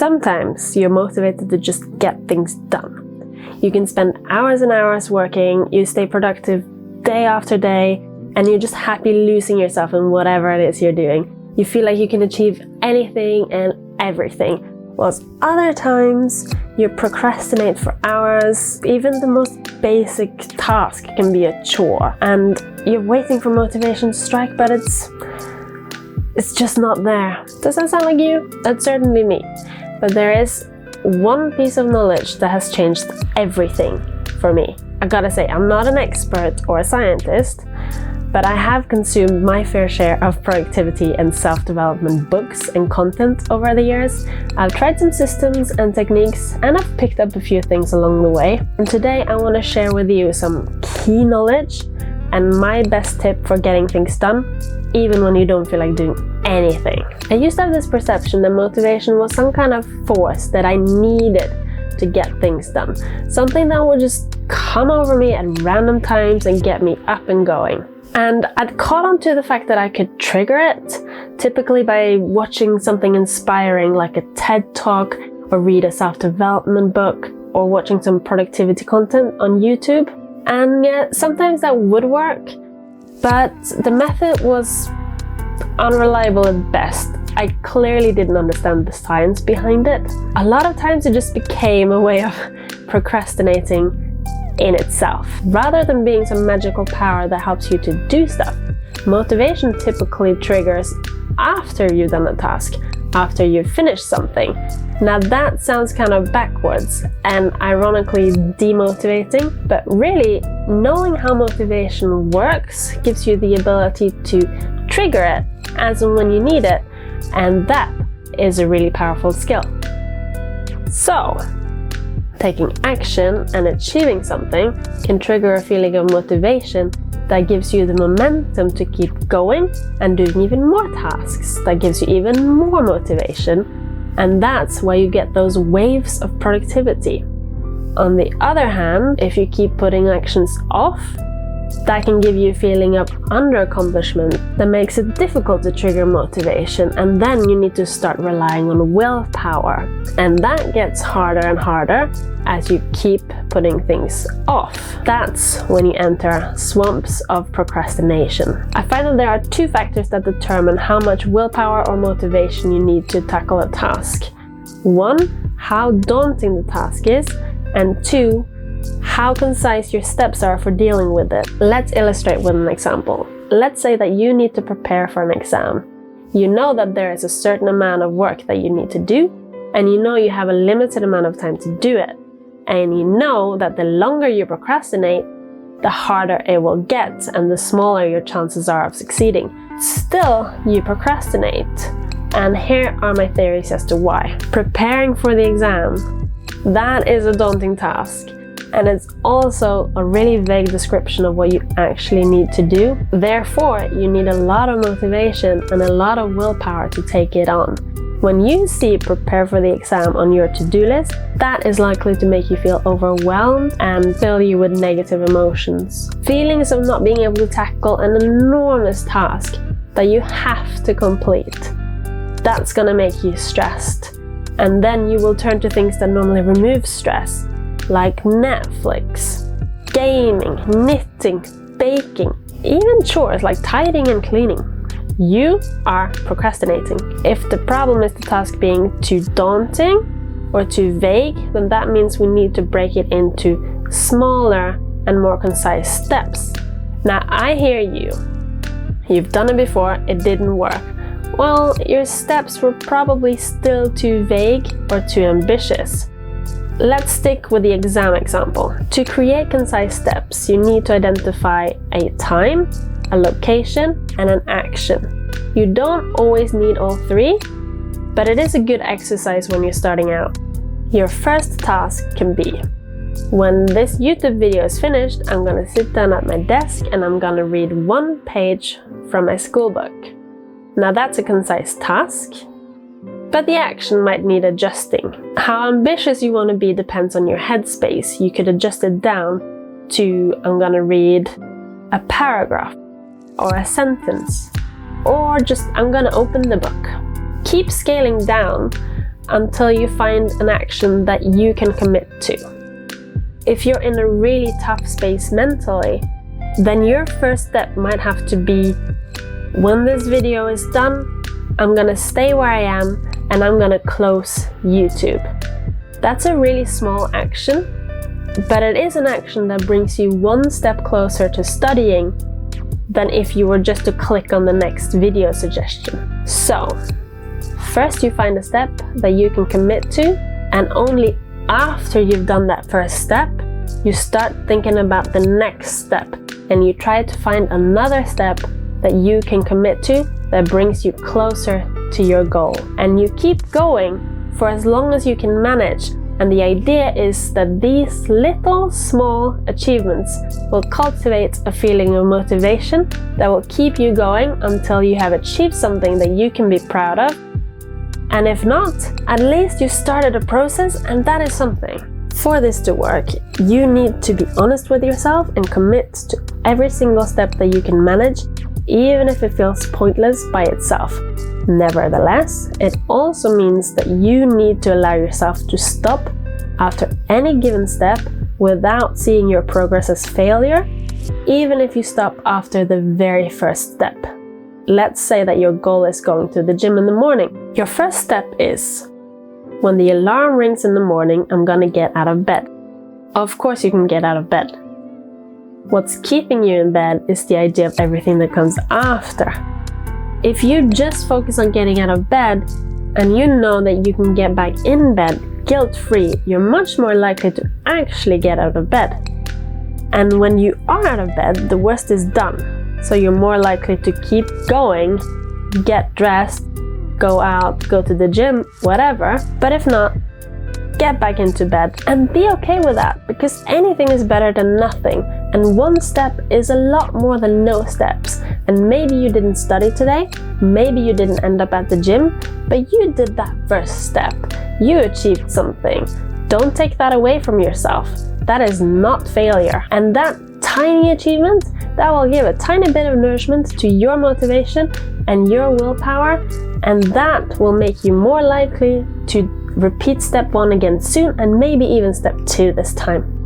Sometimes you're motivated to just get things done. You can spend hours and hours working, you stay productive day after day, and you're just happy losing yourself in whatever it is you're doing. You feel like you can achieve anything and everything. Whilst other times you procrastinate for hours. Even the most basic task can be a chore, and you're waiting for motivation to strike, but it's just not there. Does that sound like you? That's certainly me. But there is one piece of knowledge that has changed everything for me. I gotta say, I'm not an expert or a scientist, but I have consumed my fair share of productivity and self-development books and content over the years. I've tried some systems and techniques, and I've picked up a few things along the way. And today I want to share with you some key knowledge and my best tip for getting things done, even when you don't feel like doing anything. I used to have this perception that motivation was some kind of force that I needed to get things done. Something that would just come over me at random times and get me up and going. And I'd caught on to the fact that I could trigger it, typically by watching something inspiring like a TED Talk, or read a self-development book, or watching some productivity content on YouTube. And yeah, sometimes that would work, but the method was unreliable at best. I clearly didn't understand the science behind it. A lot of times it just became a way of procrastinating in itself, rather than being some magical power that helps you to do stuff. Motivation typically triggers after you've done a task, after you've finished something. Now that sounds kind of backwards and ironically demotivating, but really knowing how motivation works gives you the ability to trigger it as and when you need it, and that is a really powerful skill. So, taking action and achieving something can trigger a feeling of motivation that gives you the momentum to keep going and doing even more tasks. That gives you even more motivation, and that's why you get those waves of productivity. On the other hand, if you keep putting actions off, that can give you a feeling of under-accomplishment that makes it difficult to trigger motivation, and then you need to start relying on willpower. And that gets harder and harder as you keep putting things off. That's when you enter swamps of procrastination. I find that there are two factors that determine how much willpower or motivation you need to tackle a task. One, how daunting the task is, and two, how concise your steps are for dealing with it. Let's illustrate with an example. Let's say that you need to prepare for an exam. You know that there is a certain amount of work that you need to do, and you know you have a limited amount of time to do it. And you know that the longer you procrastinate, the harder it will get and the smaller your chances are of succeeding. Still, you procrastinate. And here are my theories as to why. Preparing for the exam, that is a daunting task. And it's also a really vague description of what you actually need to do. Therefore, you need a lot of motivation and a lot of willpower to take it on. When you see prepare for the exam on your to-do list, that is likely to make you feel overwhelmed and fill you with negative emotions. Feelings of not being able to tackle an enormous task that you have to complete. That's gonna make you stressed. And then you will turn to things that normally remove stress, like Netflix, gaming, knitting, baking, even chores like tidying and cleaning. You are procrastinating. If the problem is the task being too daunting or too vague, then that means we need to break it into smaller and more concise steps. Now, I hear you. You've done it before, it didn't work. Well, your steps were probably still too vague or too ambitious. Let's stick with the exam example. To create concise steps, you need to identify a time, a location, and an action. You don't always need all three, but it is a good exercise when you're starting out. Your first task can be, when this YouTube video is finished, I'm gonna sit down at my desk and I'm gonna read one page from my school book. Now that's a concise task, but the action might need adjusting. How ambitious you want to be depends on your headspace. You could adjust it down to, I'm gonna read a paragraph or a sentence, or just, I'm gonna open the book. Keep scaling down until you find an action that you can commit to. If you're in a really tough space mentally, then your first step might have to be, when this video is done, I'm gonna stay where I am and I'm gonna close YouTube. That's a really small action, but it is an action that brings you one step closer to studying than if you were just to click on the next video suggestion. So, first you find a step that you can commit to, and only after you've done that first step, you start thinking about the next step, and you try to find another step that you can commit to that brings you closer to your goal. And you keep going for as long as you can manage. And the idea is that these little small achievements will cultivate a feeling of motivation that will keep you going until you have achieved something that you can be proud of. And if not, at least you started a process, and that is something. For this to work, you need to be honest with yourself and commit to every single step that you can manage, even if it feels pointless by itself. Nevertheless, it also means that you need to allow yourself to stop after any given step without seeing your progress as failure, even if you stop after the very first step. Let's say that your goal is going to the gym in the morning. Your first step is, when the alarm rings in the morning, I'm gonna get out of bed. Of course you can get out of bed. What's keeping you in bed is the idea of everything that comes after. If you just focus on getting out of bed, and you know that you can get back in bed guilt-free, you're much more likely to actually get out of bed. And when you are out of bed, the worst is done. So you're more likely to keep going, get dressed, go out, go to the gym, whatever. But if not, get back into bed and be okay with that, because anything is better than nothing. And one step is a lot more than no steps. And maybe you didn't study today, maybe you didn't end up at the gym, but you did that first step. You achieved something. Don't take that away from yourself. That is not failure. And that tiny achievement, that will give a tiny bit of nourishment to your motivation and your willpower, and that will make you more likely to repeat step 1 again soon, and maybe even step 2 this time.